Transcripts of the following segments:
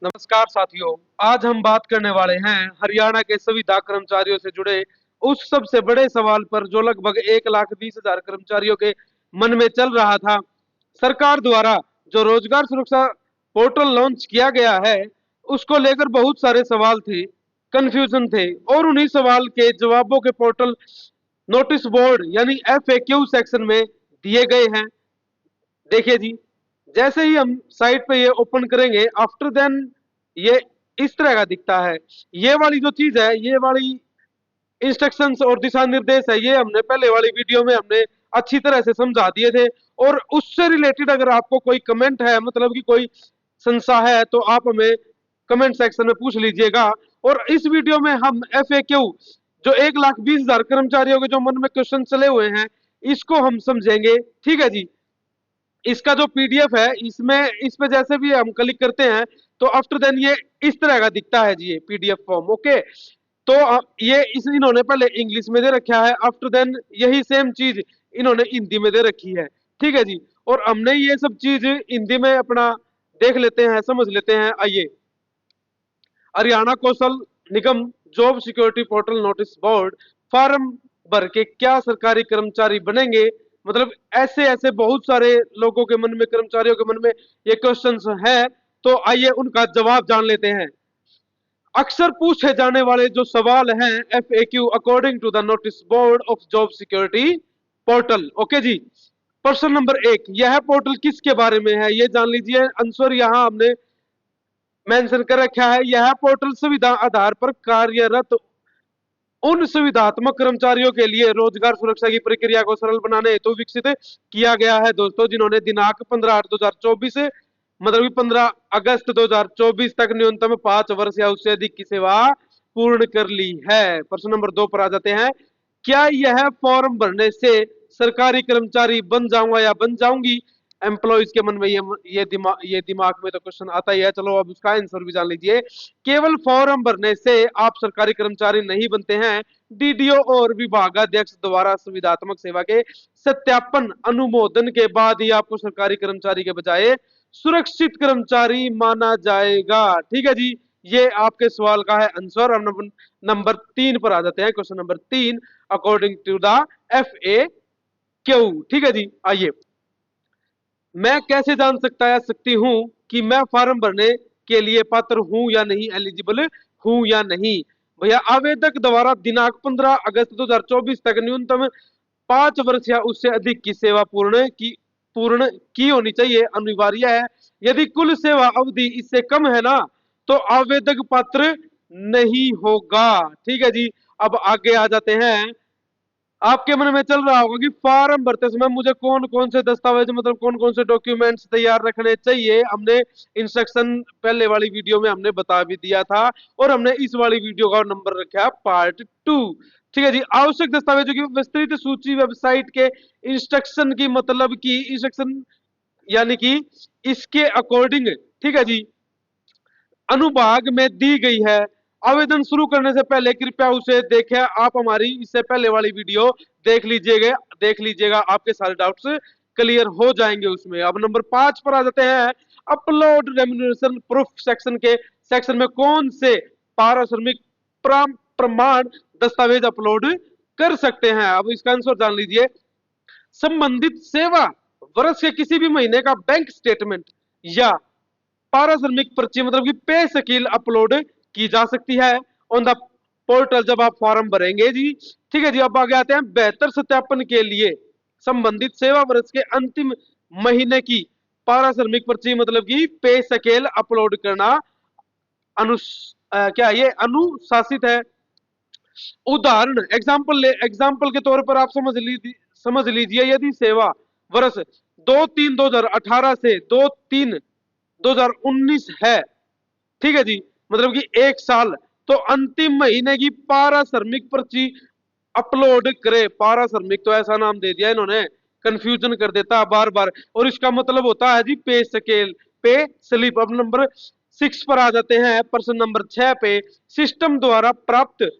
नमस्कार साथियों। आज हम बात करने वाले हैं हरियाणा के संविदा कर्मचारियों से जुड़े उस सबसे बड़े सवाल पर जो लगभग 1,20,000 कर्मचारियों के मन में चल रहा था। सरकार द्वारा जो रोजगार सुरक्षा पोर्टल लॉन्च किया गया है, उसको लेकर बहुत सारे सवाल थे, कंफ्यूजन थे और उन्हीं सवाल के जवाबों के पोर्टल नोटिस बोर्ड यानी FAQ सेक्शन में दिए गए हैं। देखिए जी, जैसे ही हम साइट पे ये ओपन करेंगे, आफ्टर देन ये इस तरह का दिखता है। ये वाली जो चीज है, ये वाली इंस्ट्रक्शंस और दिशा निर्देश है, ये हमने पहले वाली वीडियो में हमने अच्छी तरह से समझा दिए थे। और उससे रिलेटेड अगर आपको कोई कमेंट है, मतलब कि कोई संशय है, तो आप हमें कमेंट सेक्शन में पूछ लीजिएगा। और इस वीडियो में हम FAQ जो 1,20,000 कर्मचारियों के जो मन में क्वेश्चन चले हुए हैं, इसको हम समझेंगे। ठीक है जी। इसका जो PDF है, इसमें इस पे जैसे भी हम क्लिक करते हैं तो आफ्टर देन ये इस तरह का दिखता है जी, ये PDF फॉर्म। ओके, तो ये इस इन्होंने पहले इंग्लिश में दे रखा है, आफ्टर देन यही सेम चीज इन्होंने हिंदी में दे रखी है। ठीक है जी। और हमने ये सब चीज हिंदी में अपना देख लेते हैं, समझ लेते हैं। आइए, Haryana Kaushal Nigam job security portal notice board form भर के क्या सरकारी कर्मचारी बनेंगे? मतलब ऐसे ऐसे बहुत सारे लोगों के मन में, कर्मचारियों के मन में ये क्वेश्चंस हैं। तो आइए उनका जवाब जान लेते हैं। अक्सर पूछे जाने वाले जो सवाल हैं, FAQ according to the notice board of job security portal. Okay ji. प्रश्न नंबर 1, यह पोर्टल किसके बारे में है? ये जान लीजिए। आंसर यहां हमने मेंशन कर रखा है। यह पोर्टल सुविधा आधार पर कार्यरत उन सुविधात्मक कर्मचारियों के लिए रोजगार सुरक्षा की प्रक्रिया को सरल बनाने हेतु विकसित किया गया है दोस्तों, जिन्होंने दिनांक 15/8/2024 मतलब कि 15 अगस्त 2024 तक न्यूनतम 5 वर्ष या उससे अधिक की सेवा पूर्ण कर ली है। प्रश्न नंबर 2 पर आ जाते हैं। क्या यह फॉर्म भरने से सरकारी कर्मचारी बन जाऊंगा या बन जाऊंगी? एम्प्लॉइज के मन में ये दिमाग में तो क्वेश्चन आता ही है। चलो अब उसका आंसर भी जान लीजिए। केवल फॉर्म भरने से आप सरकारी कर्मचारी नहीं बनते हैं। DDO और विभागाध्यक्ष द्वारा सुविधात्मक सेवा के सत्यापन अनुमोदन के बाद ही आपको सरकारी कर्मचारी के बजाय सुरक्षित कर्मचारी माना जाएगा। ठीक है जी। ये आपके सवाल का है आंसर। हम नंबर 3 पर आ जाते हैं। Question number 3, according to the FAQ। ठीक है जी। आइए, मैं कैसे जान सकता या सकती हूँ कि मैं फॉर्म भरने के लिए पात्र हूँ या नहीं, एलिजिबल हूँ या नहीं? भैया, आवेदक द्वारा दिनांक 15 अगस्त 2024 तक न्यूनतम 5 वर्ष या उससे अधिक की सेवा पूर्ण की होनी चाहिए, अनिवार्य है। यदि कुल सेवा अवधि इससे कम है ना, तो आवेदक पात्र नहीं होगा। ठीक है जी। अब आगे आ जाते हैं। आपके मन में चल रहा होगा कि फॉर्म भरते समय मुझे कौन कौन से दस्तावेज, मतलब कौन कौन से डॉक्यूमेंट्स तैयार रखने चाहिए। हमने इंस्ट्रक्शन पहले वाली वीडियो में हमने बता भी दिया था, और हमने इस वाली वीडियो का नंबर रखा है पार्ट 2। ठीक है जी। आवश्यक दस्तावेजों की विस्तृत सूची वेबसाइट के इंस्ट्रक्शन की, मतलब की इंस्ट्रक्शन यानी कि इसके अकॉर्डिंग, ठीक है जी, अनुभाग में दी गई है। आवेदन शुरू करने से पहले कृपया उसे देखें। आप हमारी इससे पहले वाली वीडियो देख लीजिएगा, आपके सारे डाउट्स क्लियर हो जाएंगे उसमें। अब नंबर 5 पर आ जाते हैं। अपलोड रेम्युनरेशन प्रूफ सेक्शन में कौन से पारिश्रमिक प्रमाण दस्तावेज अपलोड कर सकते हैं? अब इसका आंसर जान लीजिए। संबंधित सेवा वर्ष के किसी भी महीने का बैंक स्टेटमेंट या पारिश्रमिक पर्ची, मतलब कि पे स्केल अपलोड की जा सकती है ऑन द पोर्टल जब आप फॉर्म भरेंगे जी। ठीक है जी। अब आगे आते हैं। बेहतर सत्यापन के लिए संबंधित सेवा वर्ष के अंतिम महीने की पारिश्रमिक पर्ची, मतलब कि पे स्केल अपलोड करना क्या ये अनुशासित है? उदाहरण एग्जाम्पल के तौर पर आप समझ लीजिए, यदि सेवा वर्ष 2/3/2018 से 2/3/2019 है, ठीक है जी, मतलब कि 1 साल, तो अंतिम महीने की पारिश्रमिक पर्ची अपलोड करे। पारिश्रमिक तो ऐसा नाम दे दिया इन्होंने, कंफ्यूजन कर देता है बार बार। और इसका मतलब होता है जी पे स्केल, पे स्लिप। अब नंबर 6 पर आ जाते हैं। प्रश्न नंबर 6 पे, सिस्टम द्वारा प्राप्त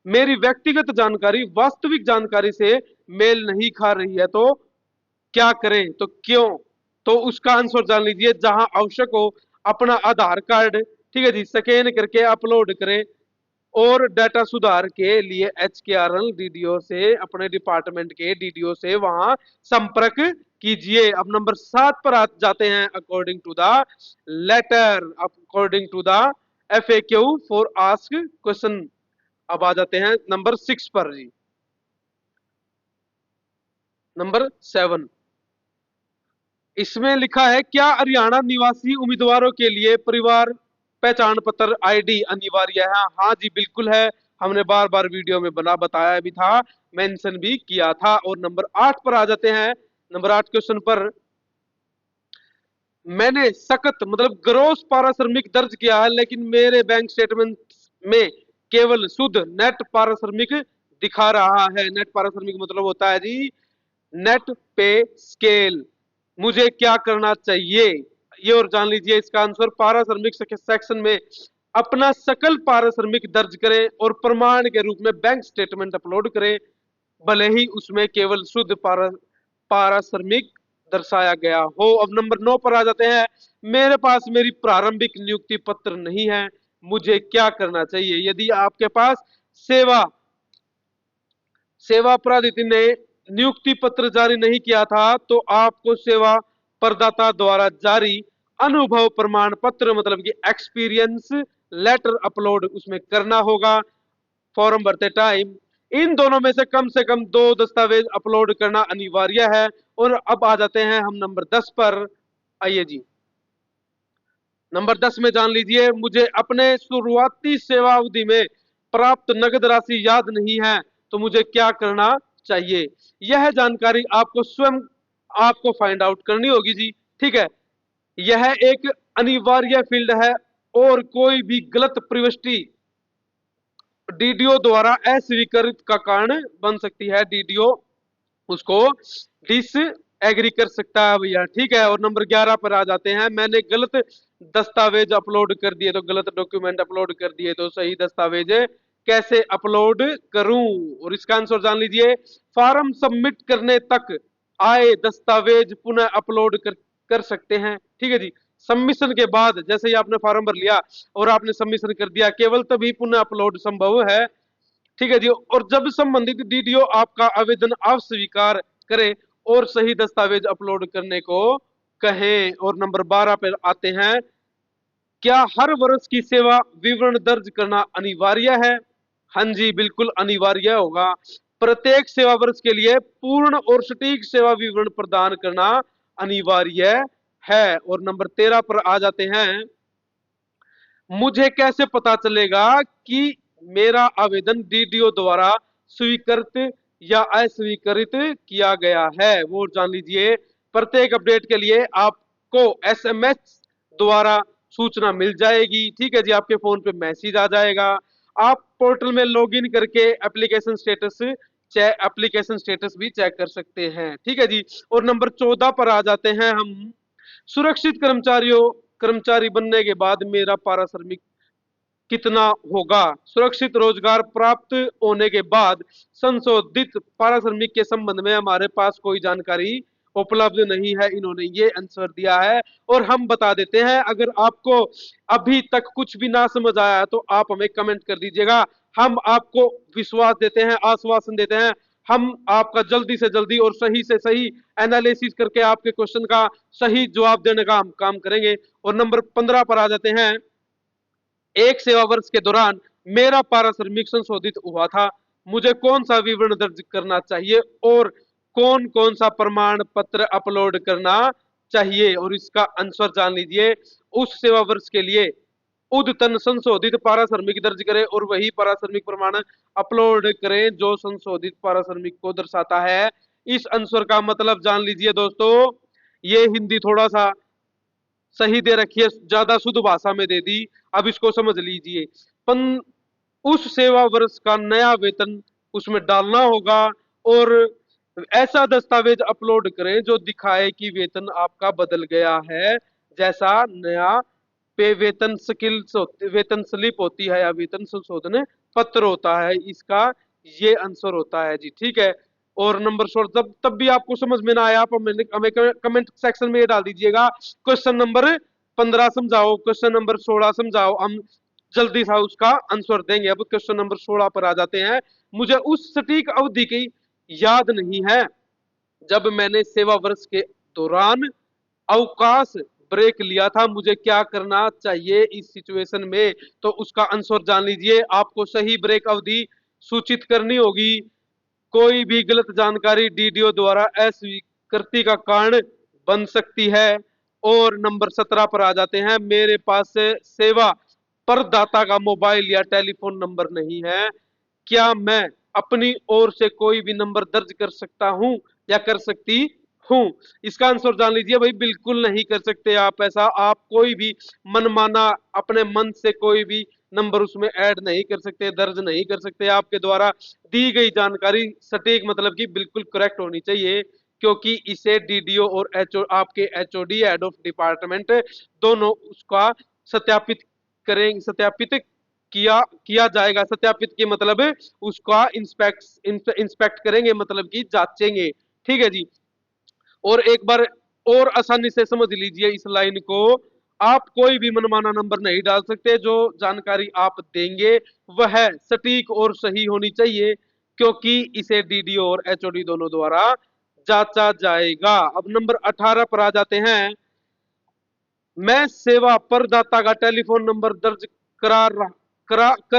मेरी व्यक्तिगत जानकारी वास्तविक जानकारी से मेल नहीं खा रही है, तो क्या करें? तो क्यों? तो उसका आंसर जान लीजिए। जहां आवश्यक हो अपना आधार कार्ड ठीक है जी, स्कैन करके अपलोड करें और डाटा सुधार के लिए HKRL डीडीओ से, अपने डिपार्टमेंट के डीडीओ से वहां संपर्क कीजिए। अब नंबर 7 पर आ जाते हैं। According to the letter, according to the FAQ for ask question. अब आ जाते हैं नंबर 6 पर जी। नंबर 7, इसमें लिखा है, क्या हरियाणा निवासी उम्मीदवारों के लिए परिवार पहचान पत्र ID अनिवार्य है? हाँ जी बिल्कुल है। हमने बार बार वीडियो में बना बताया भी था, मेंशन भी किया था। और नंबर 8 पर आ जाते हैं। नंबर 8 क्वेश्चन पर, मैंने सखत मतलब ग्रोस पारिश्रमिक दर्ज किया है, लेकिन मेरे बैंक स्टेटमेंट में केवल शुद्ध नेट पारिश्रमिक दिखा रहा है। नेट पारिश्रमिक मतलब होता है जी नेट पे स्केल। मुझे क्या करना चाहिए ये और जान लीजिए इसका आंसर। पारिश्रमिक सेक्शन में अपना सकल पारिश्रमिक दर्ज करें और प्रमाण के रूप में बैंक स्टेटमेंट अपलोड करें, भले ही उसमें केवल शुद्ध पारिश्रमिक दर्शाया गया हो। अब नंबर 9 पर आ जाते हैं। मेरे पास मेरी प्रारंभिक नियुक्ति पत्र नहीं है, मुझे क्या करना चाहिए? यदि आपके पास सेवा सेवा प्राधिकरण ने नियुक्ति पत्र जारी नहीं किया था तो आपको सेवा प्रदाता द्वारा जारी अनुभव प्रमाण पत्र मतलब कि एक्सपीरियंस लेटर अपलोड उसमें करना होगा फॉर्म भरते टाइम। इन दोनों में से कम 2 दस्तावेज अपलोड करना अनिवार्य है। और अब आ जाते हैं हम नंबर 10 पर। आइए जी, नंबर 10 में जान लीजिए, मुझे अपने शुरुआती सेवा अवधि में प्राप्त नगद राशि याद नहीं है, तो मुझे क्या करना चाहिए? यह जानकारी आपको स्वयं आपको फाइंड आउट करनी होगी जी। ठीक है, यह एक अनिवार्य फील्ड है और कोई भी गलत प्रविष्टि डीडीओ द्वारा अस्वीकृत का कारण बन सकती है। डीडीओ उसको डिस एग्री कर सकता है भैया। ठीक है, और नंबर 11 पर आ जाते हैं। मैंने गलत दस्तावेज अपलोड कर दिए तो गलत डॉक्यूमेंट अपलोड कर दिए तो सही दस्तावेज कैसे अपलोड करूं? और इसका आंसर जान लीजिए, फॉर्म सबमिट करने तक आए दस्तावेज पुनः अपलोड कर सकते हैं। ठीक है जी, सबमिशन के बाद जैसे ही आपने फॉर्म भर लिया और आपने सबमिशन कर दिया, केवल तभी पुनः अपलोड संभव है। ठीक है जी, और जब संबंधित डीडीओ आपका आवेदन अस्वीकार करे और सही दस्तावेज अपलोड करने को कहें। और नंबर 12 पर आते हैं। क्या हर वर्ष की सेवा विवरण दर्ज करना अनिवार्य है? हाँ जी बिल्कुल अनिवार्य होगा। प्रत्येक सेवा वर्ष के लिए पूर्ण और सटीक सेवा विवरण प्रदान करना अनिवार्य है। और नंबर 13 पर आ जाते हैं। मुझे कैसे पता चलेगा कि मेरा आवेदन डीडीओ द्वारा स्वीकृत या अस्वीकृत किया गया है? वो जान लीजिए, प्रत्येक अपडेट के लिए आपको SMS द्वारा सूचना मिल जाएगी। ठीक है जी, आपके फोन पे मैसेज आ जाएगा। आप पोर्टल में लॉगिन करके एप्लीकेशन स्टेटस भी चेक कर सकते हैं। ठीक है जी, और नंबर 14 पर आ जाते हैं हम। सुरक्षित कर्मचारी बनने के बाद मेरा पारिश्रमिक कितना होगा? सुरक्षित रोजगार प्राप्त होने के बाद संशोधित पारिश्रमिक के संबंध में हमारे पास कोई जानकारी उपलब्ध नहीं है, इन्होंने ये आंसर दिया है। और हम बता देते हैं, अगर आपको अभी तक कुछ भी ना समझ आया तो आप हमें कमेंट कर दीजिएगा। हम आपको विश्वास देते हैं, आश्वासन देते हैं, हम आपका जल्दी से जल्दी और सही से सही एनालिसिस करके आपके क्वेश्चन का सही जवाब देने का हम काम करेंगे। और नंबर 15 पर आ जाते हैं। एक सेवा वर्ष के दौरान मेरा पारिश्रमिक संशोधित हुआ था, मुझे कौन सा विवरण दर्ज करना चाहिए और कौन कौन सा प्रमाण पत्र अपलोड करना चाहिए? और इसका आंसर जान लीजिए, उस सेवा वर्ष के लिए उद्यतन संशोधित पारिश्रमिक दर्ज करें और वही पारिश्रमिक प्रमाण अपलोड करें जो संशोधित पारिश्रमिक को दर्शाता है। इस आंसर का मतलब जान लीजिए दोस्तों, ये हिंदी थोड़ा सा सही दे रखी है, ज्यादा शुद्ध भाषा में दे दी। अब इसको समझ लीजिए, पन उस सेवा वर्ष का नया वेतन उसमें डालना होगा और ऐसा दस्तावेज अपलोड करें जो दिखाए कि वेतन आपका बदल गया है, जैसा नया पे वेतन स्लिप होती है या वेतन संशोधन पत्र होता है। इसका ये आंसर होता है जी। ठीक है, और नंबर 16, तब तब भी आपको समझ में ना आया आप हमें कमेंट सेक्शन में ये डाल दीजिएगा। क्वेश्चन नंबर 15 समझाओ, क्वेश्चन नंबर 16 समझाओ, हम जल्दी सा उसका आंसर देंगे। अब क्वेश्चन नंबर 16 पर आ जाते हैं। मुझे उस सटीक अवधि की याद नहीं है जब मैंने सेवा वर्ष के दौरान अवकाश ब्रेक लिया था। मुझे क्या करना चाहिए इस सिचुएशन में? तो उसका आंसर जान लीजिए। आपको सही ब्रेक अवधि सूचित करनी होगी। कोई भी गलत जानकारी डीडीओ द्वारा अस्वीकृति का कारण बन सकती है। और नंबर 17 पर आ जाते हैं। मेरे पास सेवा प्रदाता का मोबाइल या टेलीफोन नंबर नहीं है। क्या मैं अपनी ओर से कोई भी नंबर दर्ज कर सकता हूं या कर सकती हूं? इसका आंसर जान लीजिए भाई। बिल्कुल नहीं कर सकते आप ऐसा। आप कोई भी मनमाना अपने मन से कोई भी नंबर उसमें ऐड नहीं कर सकते, दर्ज नहीं कर सकते। आपके द्वारा दी गई जानकारी सटीक मतलब कि बिल्कुल करेक्ट होनी चाहिए, क्योंकि इसे डीडीओ और एचओ आपके एचओडी हेड ऑफ डिपार्टमेंट दोनों उसका सत्यापित करेंगे। सत्यापित किया किया जाएगा। सत्यापित के मतलब उसका इंस्पेक्ट करेंगे, मतलब कि जांचेंगे। ठीक है जी। और एक बार और आसानी से समझ लीजिए इस लाइन को। आप कोई भी मनमाना नंबर नहीं डाल सकते। जो जानकारी आप देंगे वह सटीक और सही होनी चाहिए, क्योंकि इसे डीडीओ और एचओडी दोनों द्वारा जांचा जाएगा। अब नंबर 18 पर आ जाते हैं। मैं सेवा प्रदाता का टेलीफोन नंबर दर्ज कर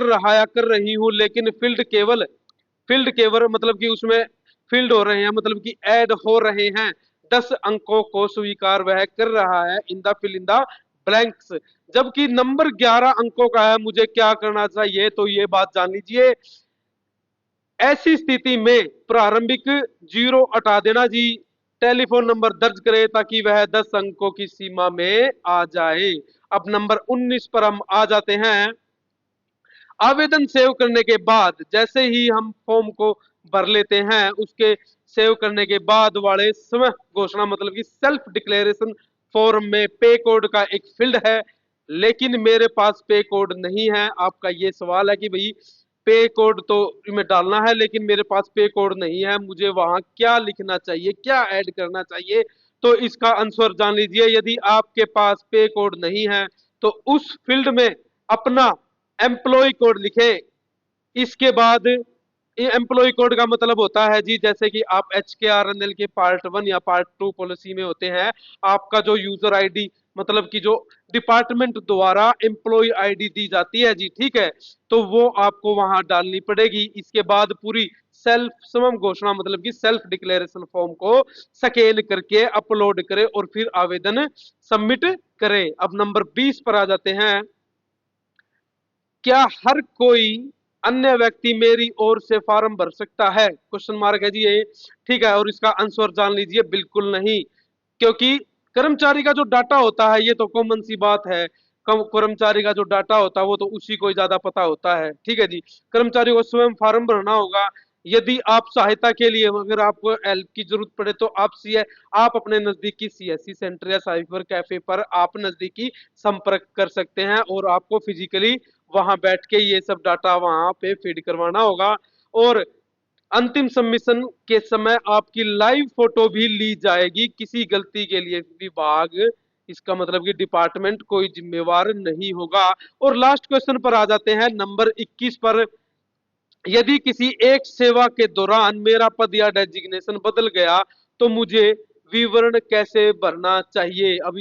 रहा या कर रही हूं, लेकिन फील्ड केवल मतलब कि उसमें फील्ड हो रहे हैं, मतलब कि ऐड हो रहे हैं। 10 अंकों को स्वीकार वह कर रहा है in the fill in the blanks. जबकि नंबर 11 अंकों का है। मुझे क्या करना चाहिए? तो ये बात जान लीजिए। ऐसी स्थिति में प्रारंभिक जीरो हटा देना जी। टेलीफोन नंबर दर्ज करे ताकि वह 10 अंकों की सीमा में आ जाए। अब नंबर 19 पर हम आ जाते हैं। आवेदन सेव करने के बाद जैसे ही हम फॉर्म को भर लेते हैं, उसके सेव करने के बाद वाले स्वयं घोषणा मतलब कि सेल्फ डिक्लेरेशन फॉर्म में पे कोड का एक फील्ड है, लेकिन मेरे पास पे कोड नहीं है। आपका ये सवाल है कि भाई पे कोड तो में डालना है, लेकिन मेरे पास पे कोड नहीं है, मुझे वहां क्या लिखना चाहिए, क्या ऐड करना चाहिए? तो इसका आंसर जान लीजिए। यदि आपके पास पे कोड नहीं है तो उस फील्ड में अपना एम्प्लॉय कोड लिखे। इसके बाद एम्प्लॉय कोड का मतलब होता है जी, जैसे कि आप HKRNL के पार्ट 1 या पार्ट 2 पॉलिसी में होते हैं। आपका जो यूजर आईडी मतलब कि जो डिपार्टमेंट द्वारा एम्प्लॉय आईडी दी जाती है जी, ठीक है, तो वो आपको वहां डालनी पड़ेगी। इसके बाद पूरी सेल्फ स्वयं घोषणा मतलब कि सेल्फ डिक्लेरेशन फॉर्म को स्कैन करके अपलोड करें और फिर आवेदन सबमिट करें। अब नंबर 20 पर आ जाते हैं। क्या हर कोई अन्य व्यक्ति मेरी ओर से फॉर्म भर सकता है? क्वेश्चन मार्क है जी ये। ठीक है, और इसका आंसर जान लीजिए। बिल्कुल नहीं, क्योंकि कर्मचारी का जो डाटा होता है, ये तो कॉमन सी बात है। कर्मचारी का जो डाटा होता है वो तो उसी को ज्यादा पता होता है। ठीक है जी। कर्मचारी को स्वयं फॉर्म भरना होगा। यदि आप सहायता के लिए अगर आपको हेल्प की जरूरत पड़े तो आप अपने नजदीकी सीएससी सेंटर या साइबर कैफे पर आप नजदीकी संपर्क कर सकते हैं, और आपको फिजिकली वहां बैठ के ये सब डाटा वहां पे फीड करवाना होगा। और अंतिम सबमिशन के समय आपकी लाइव फोटो भी ली जाएगी। किसी गलती के लिए विभाग, इसका मतलब कि डिपार्टमेंट, कोई जिम्मेवार नहीं होगा। और लास्ट क्वेश्चन पर आ जाते हैं नंबर 21 पर। यदि किसी एक सेवा के दौरान मेरा पद या डेजिग्नेशन बदल गया तो मुझे विवरण कैसे भरना चाहिए? अब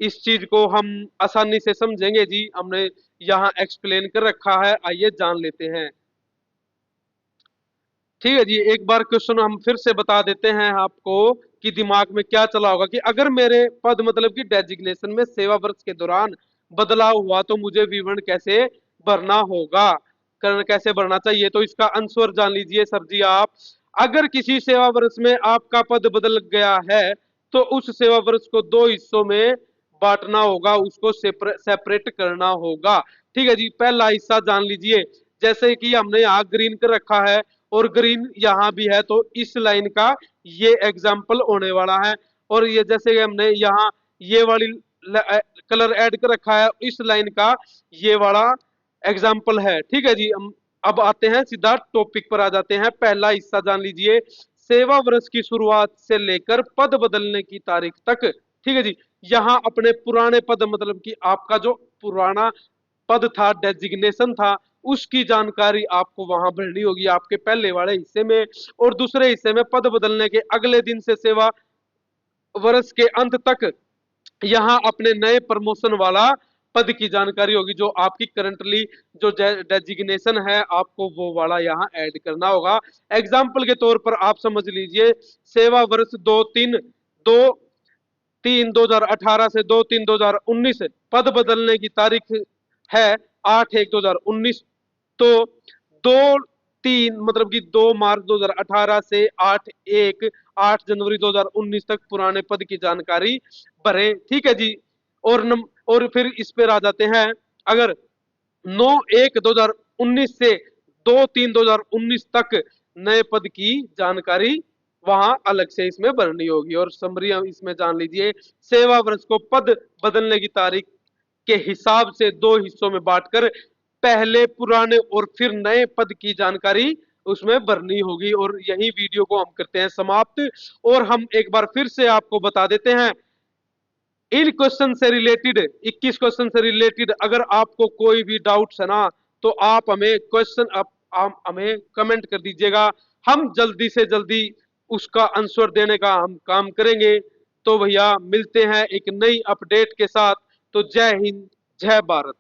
इस चीज को हम आसानी से समझेंगे जी। हमने यहाँ एक्सप्लेन कर रखा है, आइए जान लेते हैं। ठीक है जी। एक बार क्वेश्चन हम फिर से बता देते हैं आपको कि दिमाग में क्या चला होगा कि अगर मेरे पद मतलब कि डेजिग्नेशन में सेवा वर्ष के दौरान बदलाव हुआ तो मुझे विवरण कैसे भरना होगा, कैसे भरना चाहिए? तो इसका आंसर जान लीजिए सर जी आप। अगर किसी सेवा वर्ष में आपका पद बदल गया है तो उस सेवा वर्ष को दो हिस्सों में बांटना होगा, उसको सेपरेट करना होगा। ठीक है जी। पहला हिस्सा जान लीजिए। जैसे कि हमने यहाँ ग्रीन कर रखा है और ग्रीन यहाँ भी है, तो इस लाइन का ये एग्जाम्पल होने वाला है। और ये जैसे हमने यहाँ ये वाली कलर ऐड कर रखा है, इस लाइन का ये वाला एग्जाम्पल है। ठीक है जी। हम अब आते हैं सीधा टॉपिक पर आ जाते हैं। पहला हिस्सा जान लीजिए। सेवा वर्ष की शुरुआत से लेकर पद बदलने की तारीख तक। ठीक है जी। यहाँ अपने पुराने पद मतलब कि आपका जो पुराना पद था, डेजिग्नेशन था, उसकी जानकारी आपको वहां भरनी होगी आपके पहले वाले हिस्से में। और दूसरे हिस्से में पद बदलने के अगले दिन से सेवा वर्ष के अंत तक यहाँ अपने नए प्रमोशन वाला पद की जानकारी होगी, जो आपकी करंटली जो डेजिग्नेशन है आपको वो वाला यहाँ ऐड करना होगा। एग्जाम्पल के तौर पर आप समझ लीजिए, सेवा वर्ष 2-3-2018 से 2-3-2019, पद बदलने की तारीख है 8-1-2019। तो 2-3 मतलब कि 2 मार्च 2018 से 8 जनवरी 2019 तक पुराने पद की जानकारी भरे, ठीक है जी। और फिर इस पे आ जाते हैं, अगर 9-1-2019 से 2-3-2019 तक नए पद की जानकारी वहां अलग से इसमें भरनी होगी। और समरी इसमें जान लीजिए, सेवा वर्ष को पद बदलने की तारीख के हिसाब से दो हिस्सों में बांटकर पहले पुराने और फिर नए पद की जानकारी उसमें भरनी होगी। और यही वीडियो को हम करते हैं समाप्त। और हम एक बार फिर से आपको बता देते हैं, इन क्वेश्चन से रिलेटेड 21 क्वेश्चन से रिलेटेड अगर आपको कोई भी डाउट्स है ना, तो आप हमें क्वेश्चन आप हमें कमेंट कर दीजिएगा, हम जल्दी से जल्दी उसका आंसर देने का हम काम करेंगे। तो भैया मिलते हैं एक नई अपडेट के साथ। तो जय हिंद, जय भारत।